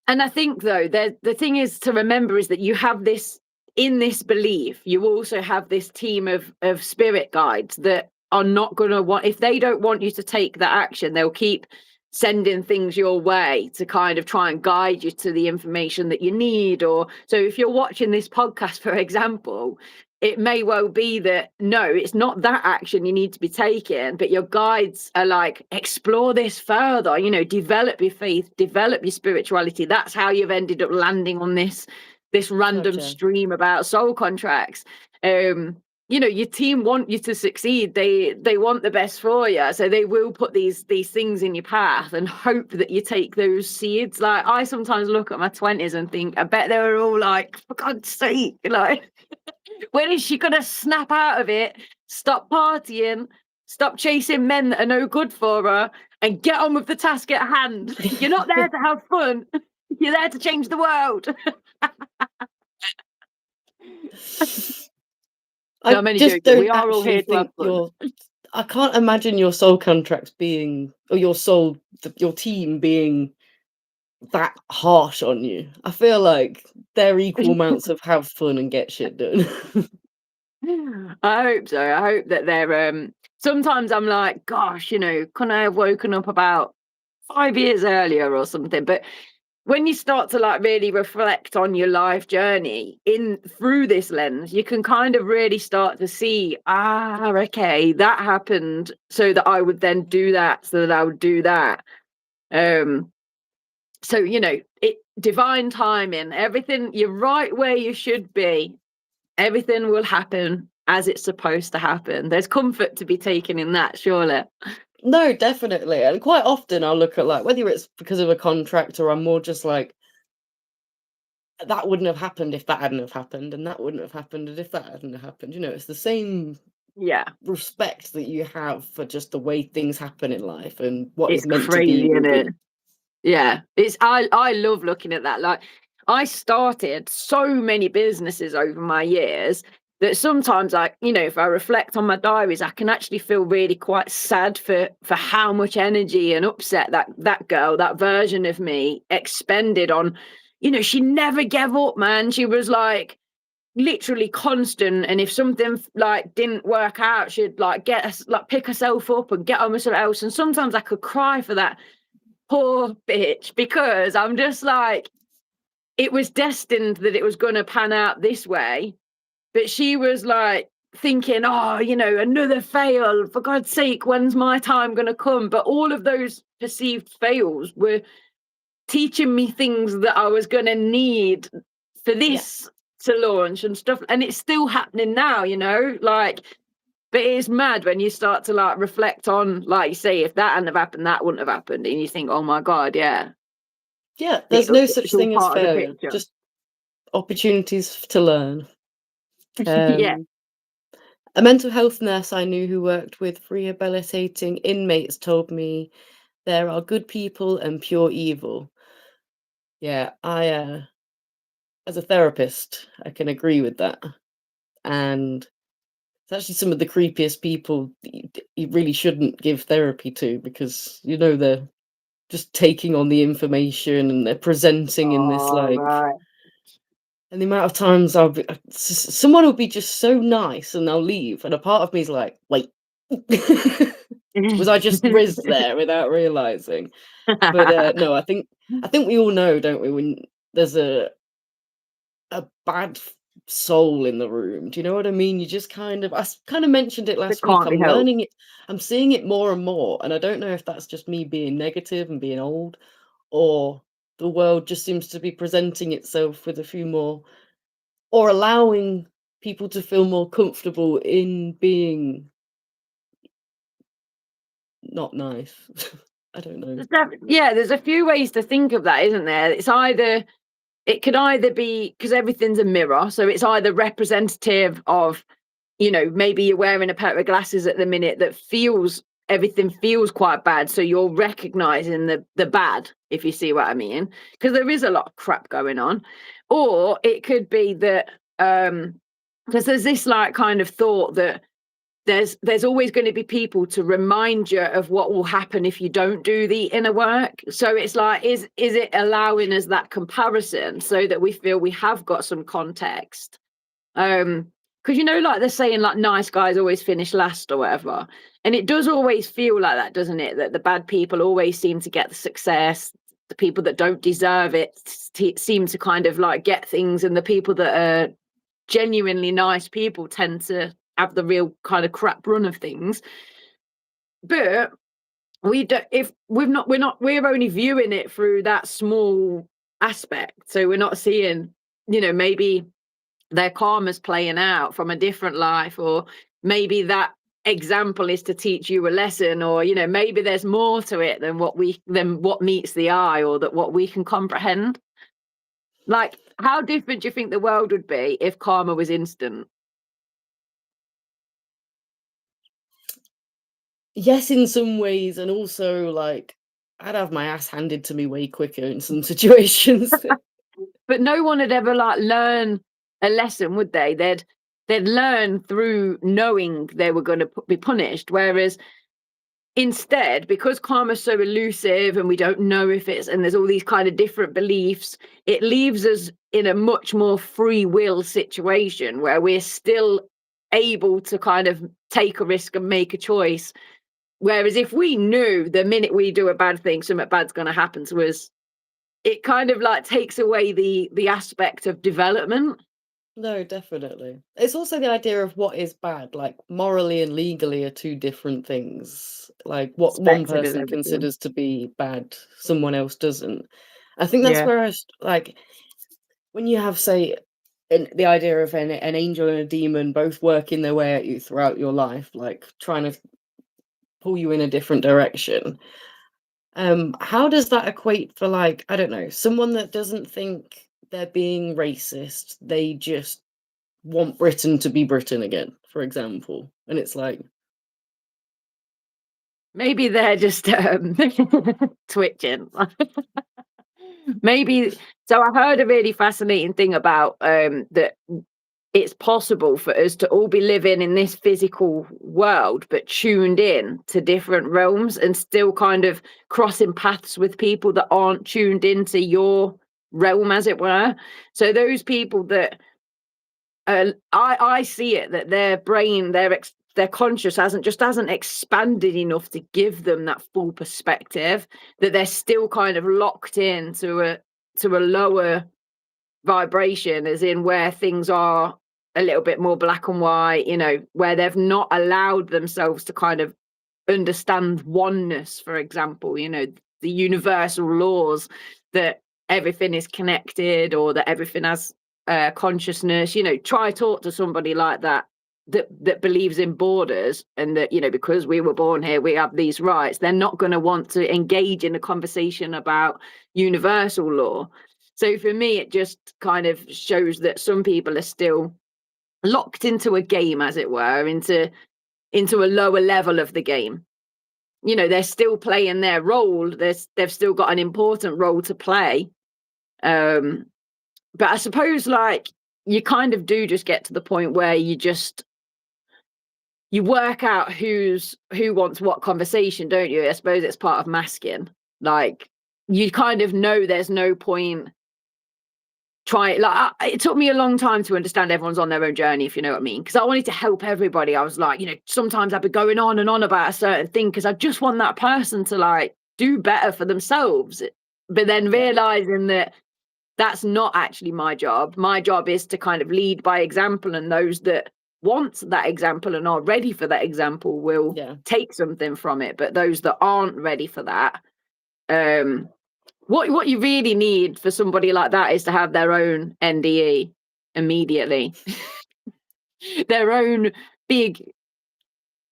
I think though, the thing is to remember is that you have this, in this belief, you also have this team of spirit guides that are not going to want, if they don't want you to take that action, they'll keep sending things your way to kind of try and guide you to the information that you need. Or so if you're watching this podcast, for example, it may well be that no, it's not that action you need to be taking, but your guides are like, explore this further, you know, develop your faith, develop your spirituality. That's how you've ended up landing on this random stream about soul contracts. You know, your team want you to succeed. They want the best for you, so they will put these things in your path and hope that you take those seeds. Like I sometimes look at my 20s and think, I bet they were all like, for God's sake, like when is she gonna snap out of it, stop partying, stop chasing men that are no good for her, and get on with the task at hand? You're not there to have fun, you're there to change the world. No, I I'm only just joking. We don't are all actually here to have think fun. I can't imagine your soul contracts being, or your team being that harsh on you. I feel like they're equal amounts of have fun and get shit done. I hope so. I hope that they're sometimes I'm like, gosh, couldn't I have woken up about 5 years earlier or something? But when you start to like really reflect on your life journey in through this lens, you can kind of really start to see, okay, that happened so that I would then do that, so that I would do that. So divine timing, everything, you're right where you should be. Everything will happen as it's supposed to happen. There's comfort to be taken in that, surely. No, definitely. And quite often I'll look at like whether it's because of a contract or I'm more just like that wouldn't have happened if that hadn't have happened, and that wouldn't have happened if that hadn't have happened. It's the same Yeah, respect that you have for just the way things happen in life and what it's is meant to be crazy, will isn't it? be. Yeah, I love looking at that. Like, I started so many businesses over my years that sometimes if I reflect on my diaries, I can actually feel really quite sad for how much energy and upset that girl, that version of me, expended on. She never gave up, man. She was like literally constant, and if something like didn't work out, she'd like get us like pick herself up and get on with something else. And sometimes I could cry for that poor bitch, because I'm just like, it was destined that it was going to pan out this way. But she was like thinking, another fail, for God's sake, when's my time going to come? But all of those perceived fails were teaching me things that I was going to need for Yeah. this to launch and stuff. And it's still happening now, like, but it's mad when you start to like reflect on, like you say, if that hadn't have happened, that wouldn't have happened. And you think, oh my God, yeah. Yeah, there's no such It's all thing as part of the failure, picture. just opportunities to learn. Yeah. A mental health nurse I knew who worked with rehabilitating inmates told me there are good people and pure evil. Yeah, as a therapist, I can agree with that. And it's actually some of the creepiest people you really shouldn't give therapy to, because they're just taking on the information and they're presenting in this Oh, like. right. And the amount of times someone will be just so nice and they'll leave, and a part of me is like, wait, was I just rizzed there without realizing? But no, I think we all know, don't we, when there's a bad soul in the room. Do you know what I mean? You just I kind of mentioned it It last week. can't be I'm helped. learning it. I'm seeing it more and more, and I don't know if that's just me being negative and being old, or the world just seems to be presenting itself with a few more, or allowing people to feel more comfortable in being not nice. I don't know. There's a few ways to think of that, isn't there? It could either be, because everything's a mirror, so it's either representative of, maybe you're wearing a pair of glasses at the minute that everything feels quite bad, so you're recognizing the bad, if you see what I mean, because there is a lot of crap going on. Or it could be that because there's this like kind of thought that there's always going to be people to remind you of what will happen if you don't do the inner work. So it's like, is it allowing us that comparison so that we feel we have got some context? Because like they're saying, like, nice guys always finish last or whatever, and it does always feel like that, doesn't it, that the bad people always seem to get the success, the people that don't deserve it seem to kind of like get things, and the people that are genuinely nice people tend to have the real kind of crap run of things. But we don't, if we're only viewing it through that small aspect, so we're not seeing, maybe their karma's playing out from a different life, or maybe that example is to teach you a lesson, or maybe there's more to it than what meets the eye, or that what we can comprehend. Like, how different do you think the world would be if karma was instant? Yes, in some ways, and also like I'd have my ass handed to me way quicker in some situations. But no one would ever like learn a lesson, would they? they'd learn through knowing they were going to be punished. Whereas instead, because karma's so elusive and we don't know if it's, and there's all these kind of different beliefs, it leaves us in a much more free will situation where we're still able to kind of take a risk and make a choice. Whereas if we knew the minute we do a bad thing, something bad's going to happen to us, it kind of like takes away the aspect of development. No, definitely. It's also the idea of what is bad. Like morally and legally are two different things. Like what one Perspective is person everything. considers to be bad, someone else doesn't. I think that's Yeah. where like when you have, say, the idea of an angel and a demon both working their way at you throughout your life, like trying to pull you in a different direction. How does that equate for, like, I don't know, someone that doesn't think they're being racist, they just want Britain to be Britain again, for example, and it's like, Maybe they're just twitching. Maybe. So I heard a really fascinating thing about that it's possible for us to all be living in this physical world but tuned in to different realms and still kind of crossing paths with people that aren't tuned into your realm, as it were. So those people that I see it, that their brain, their conscious hasn't expanded enough to give them that full perspective, that they're still kind of locked in to a lower vibration, as in where things are a little bit more black and white, where they've not allowed themselves to kind of understand oneness, for example, the universal laws, that everything is connected, or that everything has consciousness. Try talk to somebody like that believes in borders, and that, because we were born here, we have these rights. They're not going to want to engage in a conversation about universal law. So for me, it just kind of shows that some people are still locked into a game, as it were, into a lower level of the game. They're still playing their role. They've still got an important role to play. But I suppose, like, you kind of do just get to the point where you work out who wants what conversation, don't you? I suppose it's part of masking. Like, you kind of know there's no point it took me a long time to understand everyone's on their own journey, if you know what I mean, because I wanted to help everybody. I was like, sometimes I'd be going on and on about a certain thing because I just want that person to, like, do better for themselves, but then realizing that that's not actually my job. My job is to kind of lead by example, and those that want that example and are ready for that example will take something from it, but those that aren't ready for that, what you really need for somebody like that is to have their own NDE immediately. Their own big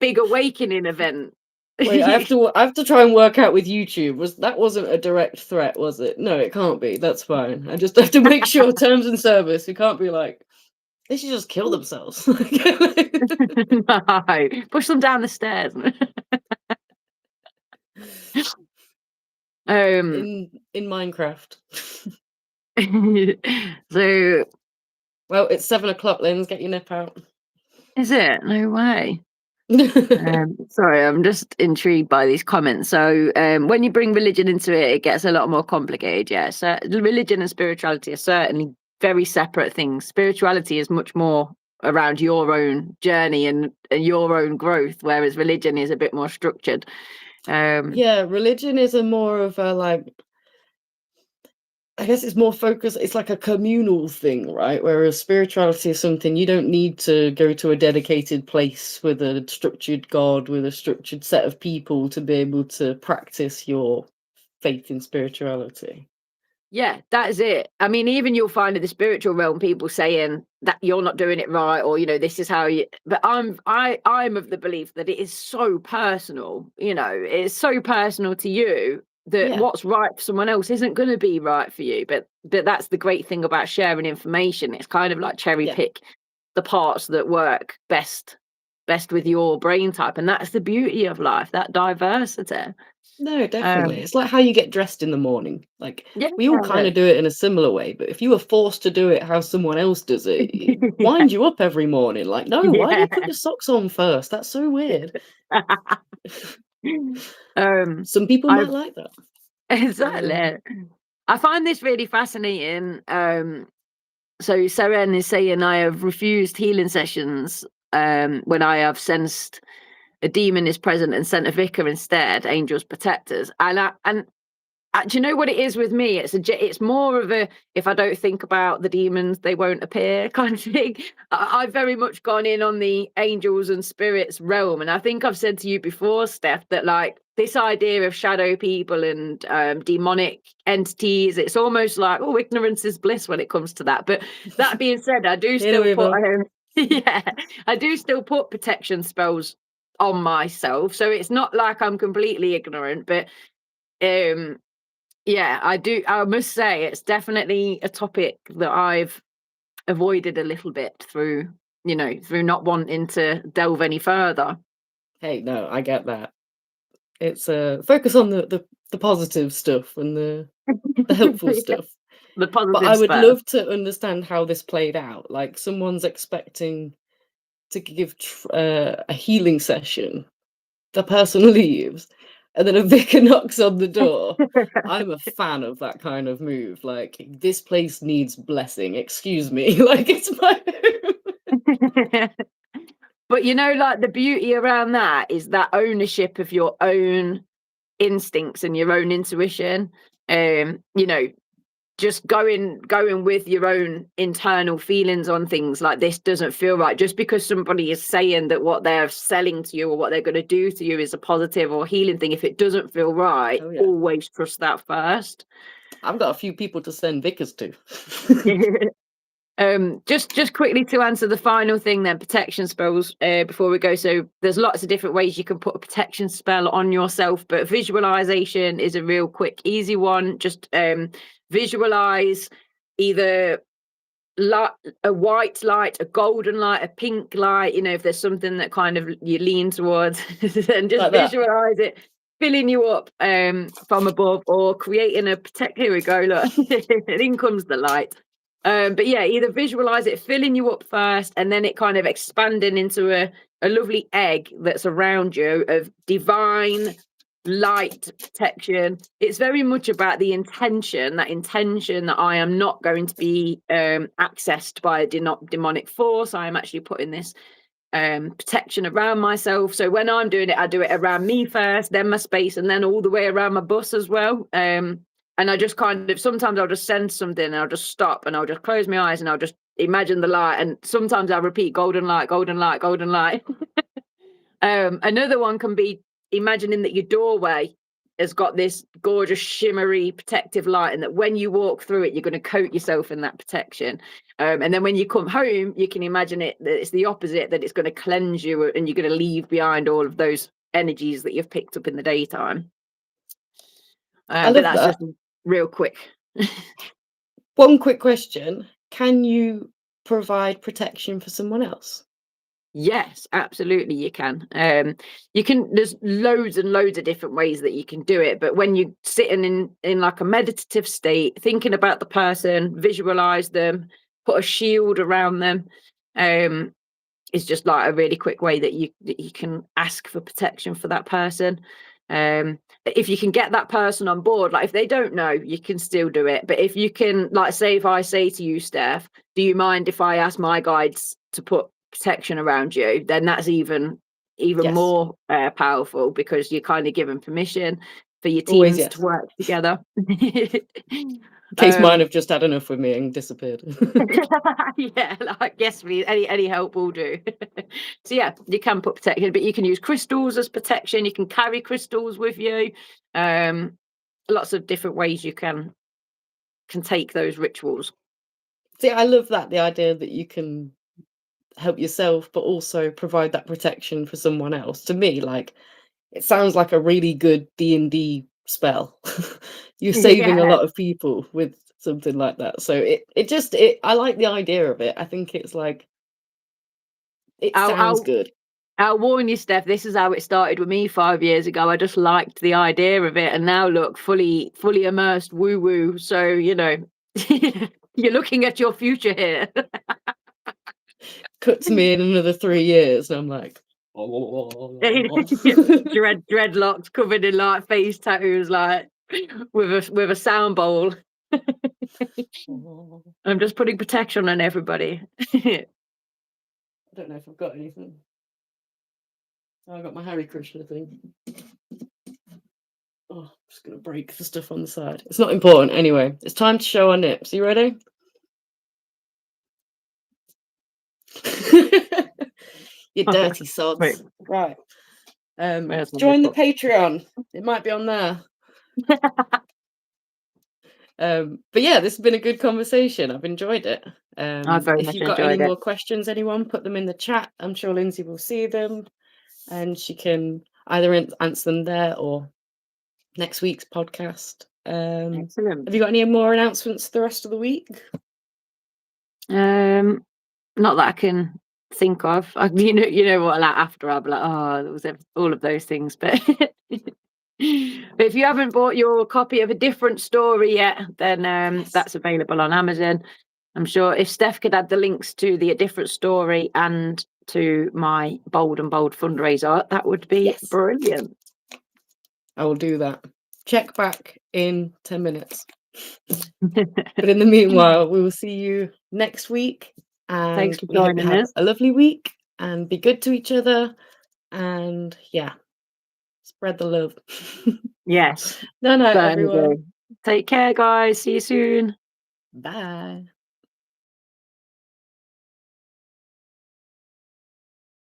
awakening event. Wait, I have to try and work out with YouTube. Wasn't a direct threat, was it? No, it can't be. That's fine. I just have to make sure terms and service. You can't be like, they should just kill themselves. No, push them down the stairs. In Minecraft. So, well, it's 7:00, Linz. Get your nip out. Is it? No way. Sorry, I'm just intrigued by these comments. So when you bring religion into it, it gets a lot more complicated. Yeah, so religion and spirituality are certainly very separate things. Spirituality is much more around your own journey and your own growth, whereas religion is a bit more structured. Religion is a more of a, like, I guess it's more focused. It's like a communal thing, right? Whereas spirituality is something you don't need to go to a dedicated place with a structured God, with a structured set of people to be able to practice your faith in spirituality. Yeah, that is it. I mean, even you'll find in the spiritual realm people saying that you're not doing it right, or this is how you. But I'm of the belief that it is so personal. It's so personal to you that what's right for someone else isn't going to be right for you. But that's the great thing about sharing information. It's kind of like cherry pick the parts that work best best with your brain type, and that's the beauty of life, that diversity. No, definitely. It's like how you get dressed in the morning. Like, Yeah. we all kind of do it in a similar way, but if you were forced to do it how someone else does it, it winds you up every morning. Like, no, why do you put your socks on first? That's so weird. Some people might like that. Exactly. I find this really fascinating. So Seren is saying I have refused healing sessions when I have sensed a demon is present and sent a vicar instead, angels protectors. And do you know what it is with me? It's more of a, if I don't think about the demons, they won't appear kind of thing. I've very much gone in on the angels and spirits realm, and I think I've said to you before, Steph, that like this idea of shadow people and demonic entities, it's almost like, oh, ignorance is bliss when it comes to that. But that being said, I do still put yeah, I do still put protection spells on myself, so it's not like I'm completely ignorant, but yeah, I do. I must say it's definitely a topic that I've avoided a little bit through, through not wanting to delve any further. Hey, no, I get that. It's focus on the positive stuff and the helpful stuff. The But positive I would spell. love to understand how this played out. Like, someone's expecting to give a healing session. The person leaves, and then a vicar knocks on the door. I'm a fan of that kind of move. Like, this place needs blessing. Excuse me. Like, it's my home. But like the beauty around that is that ownership of your own instincts and your own intuition. Just going with your own internal feelings on things like this doesn't feel right. Just because somebody is saying that what they're selling to you or what they're going to do to you is a positive or healing thing, if it doesn't feel right, always trust that first. I've got a few people to send vicars to. Just quickly to answer the final thing then, protection spells, before we go. So there's lots of different ways you can put a protection spell on yourself, but visualization is a real quick, easy one. Just visualize either a white light, a golden light, a pink light, if there's something that kind of you lean towards, and just like visualize it filling you up from above, or creating a protect. Here we go, look. In comes the light. But yeah, either visualize it filling you up first, and then it kind of expanding into a lovely egg that's around you of divine light protection. It's very much about the intention that I am not going to be accessed by a demonic force. I am actually putting this protection around myself. So when I'm doing it, I do it around me first, then my space, and then all the way around my bus as well. And I just kind of, sometimes I'll just send something and I'll just stop and I'll just close my eyes and I'll just imagine the light. And sometimes I'll repeat golden light, golden light, golden light. Another one can be imagining that your doorway has got this gorgeous shimmery protective light, and that when you walk through it, you're going to coat yourself in that protection. And then when you come home, you can imagine it that it's the opposite, that it's going to cleanse you and you're going to leave behind all of those energies that you've picked up in the daytime. But that's just real quick. One quick question. Can you provide protection for someone else? Yes, absolutely you can. There's loads and loads of different ways that you can do it, but when you're sitting in like a meditative state, thinking about the person, visualize them, put a shield around them, it's just like a really quick way that you can ask for protection for that person. If you can get that person on board, like if they don't know, you can still do it. But if you can, like, say if I say to you, Steph, do you mind if I ask my guides to put protection around you, then that's even more powerful, because you're kind of given permission for your teams to work together. In case mine have just had enough with me and disappeared. Yeah, like, yes please, any help will do. So yeah, you can put protection, but you can use crystals as protection. You can carry crystals with you. Lots of different ways you can take those rituals. See, I love that, the idea that you can help yourself but also provide that protection for someone else. To me, like, it sounds like a really good D&D spell. You're saving a lot of people with something like that. So I like the idea of it. I think it's like, it sounds good. I'll warn you, Steph, this is how it started with me 5 years ago. I just liked the idea of it, and now look, fully immersed woo-woo. So, you're looking at your future here. Cuts me in another 3 years, and I'm like, dreadlocks covered in like face tattoos, like with a sound bowl. I'm just putting protection on everybody. I don't know if I've got anything. I got my Harry Krishna thing. Oh, I'm just gonna break the stuff on the side. It's not important anyway. It's time to show our nips. Are you ready? You dirty sods. Wait. Right. Where's my Join the book? Patreon. It might be on there. But yeah, this has been a good conversation. I've enjoyed it. I very If much you've got any enjoyed it. more questions, anyone, put them in the chat. I'm sure Lindzi will see them, and she can either answer them there or next week's podcast. Excellent. Have you got any more announcements for the rest of the week? Not that I can think of. You know what? Like after I'll be like, oh, there was all of those things. But if you haven't bought your copy of A Different Story yet, then Yes. that's available on Amazon. I'm sure if Steph could add the links to the A Different Story and to my Bold and Bold fundraiser, that would be brilliant. I will do that. Check back in 10 minutes. But in the meanwhile, we will see you next week. And Thanks for we hope you joining have us. a lovely week and be good to each other. And yeah, spread the love. Yes. No, Certainly everyone. do. Take care, guys. See you soon. Bye.